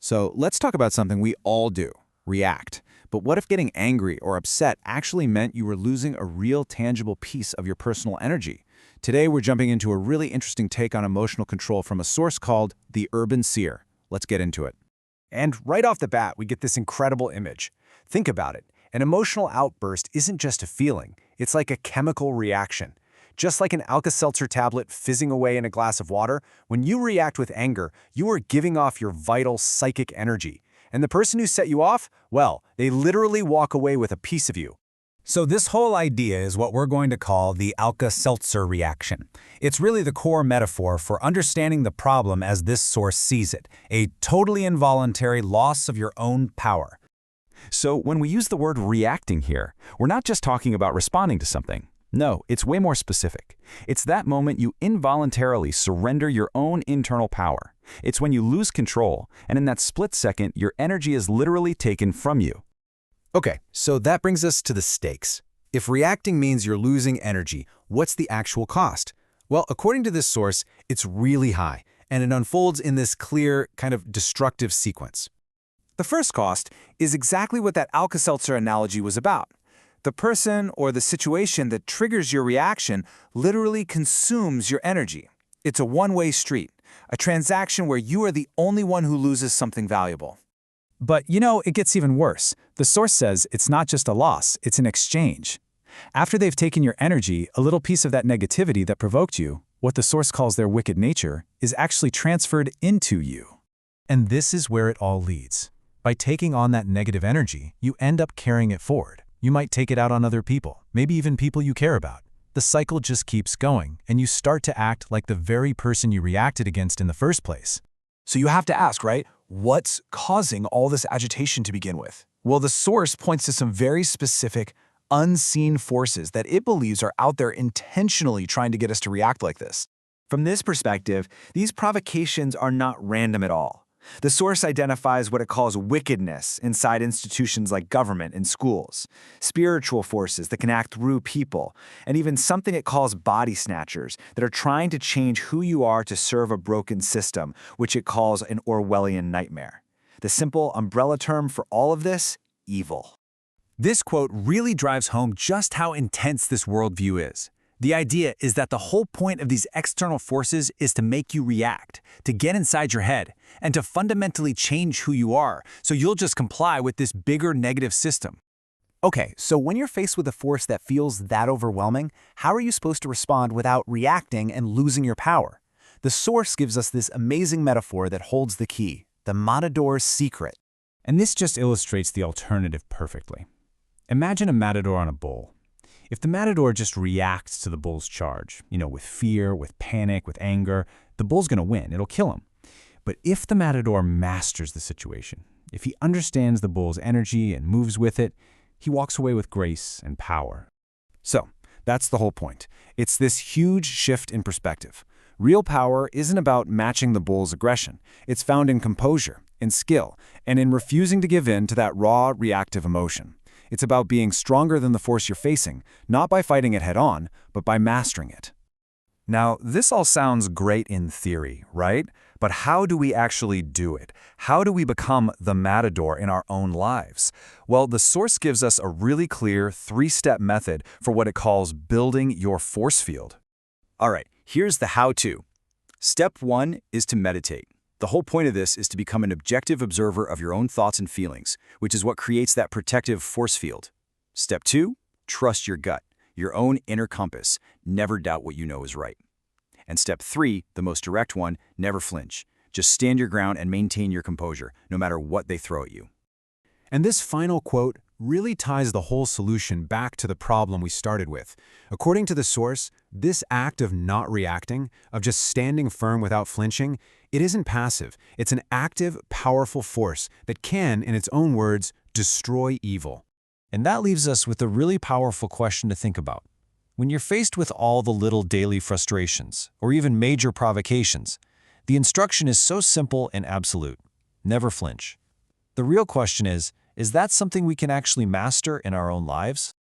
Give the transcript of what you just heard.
So let's talk about something we all do, react. But what if getting angry or upset actually meant you were losing a real tangible piece of your personal energy? Today, we're jumping into a really interesting take on emotional control from a source called the Urban Seer. Let's get into it. And right off the bat, we get this incredible image. Think about it. An emotional outburst isn't just a feeling. It's like a chemical reaction. Just like an Alka-Seltzer tablet fizzing away in a glass of water, when you react with anger, you are giving off your vital psychic energy. And the person who set you off, well, they literally walk away with a piece of you. So this whole idea is what we're going to call the Alka-Seltzer reaction. It's really the core metaphor for understanding the problem as this source sees it, a totally involuntary loss of your own power. So when we use the word reacting here, we're not just talking about responding to something. No, it's way more specific. It's that moment you involuntarily surrender your own internal power. It's when you lose control, and in that split second, your energy is literally taken from you. Okay, so that brings us to the stakes. If reacting means you're losing energy, what's the actual cost? Well, according to this source, it's really high, and it unfolds in this clear, kind of destructive sequence. The first cost is exactly what that Alka-Seltzer analogy was about. The person or the situation that triggers your reaction literally consumes your energy. It's a one-way street, a transaction where you are the only one who loses something valuable. But, it gets even worse. The source says it's not just a loss, it's an exchange. After they've taken your energy, a little piece of that negativity that provoked you, what the source calls their wicked nature, is actually transferred into you. And this is where it all leads. By taking on that negative energy, you end up carrying it forward. You might take it out on other people, maybe even people you care about. The cycle just keeps going, and you start to act like the very person you reacted against in the first place. So you have to ask, right? What's causing all this agitation to begin with? Well, the source points to some very specific, unseen forces that it believes are out there intentionally trying to get us to react like this. From this perspective, these provocations are not random at all. The source identifies what it calls wickedness inside institutions like government and schools, spiritual forces that can act through people, and even something it calls body snatchers that are trying to change who you are to serve a broken system, which it calls an Orwellian nightmare. The simple umbrella term for all of this? Evil. This quote really drives home just how intense this worldview is. The idea is that the whole point of these external forces is to make you react, to get inside your head, and to fundamentally change who you are, so you'll just comply with this bigger negative system. Okay, so when you're faced with a force that feels that overwhelming, how are you supposed to respond without reacting and losing your power? The source gives us this amazing metaphor that holds the key, the matador's secret. And this just illustrates the alternative perfectly. Imagine a matador on a bull. If the matador just reacts to the bull's charge, with fear, with panic, with anger, the bull's going to win. It'll kill him. But if the matador masters the situation, if he understands the bull's energy and moves with it, he walks away with grace and power. So, that's the whole point. It's this huge shift in perspective. Real power isn't about matching the bull's aggression. It's found in composure, in skill, and in refusing to give in to that raw, reactive emotion. It's about being stronger than the force you're facing, not by fighting it head-on, but by mastering it. Now, this all sounds great in theory, right? But how do we actually do it? How do we become the matador in our own lives? Well, the source gives us a really clear three-step method for what it calls building your force field. All right, here's the how-to. Step 1 is to meditate. The whole point of this is to become an objective observer of your own thoughts and feelings, which is what creates that protective force field. Step 2, trust your gut, your own inner compass. Never doubt what you know is right. And step 3, the most direct one, never flinch. Just stand your ground and maintain your composure, no matter what they throw at you. And this final quote really ties the whole solution back to the problem we started with. According to the source, this act of not reacting, of just standing firm without flinching, it isn't passive. It's an active, powerful force that can, in its own words, destroy evil. And that leaves us with a really powerful question to think about. When you're faced with all the little daily frustrations, or even major provocations, the instruction is so simple and absolute. Never flinch. The real question is that something we can actually master in our own lives?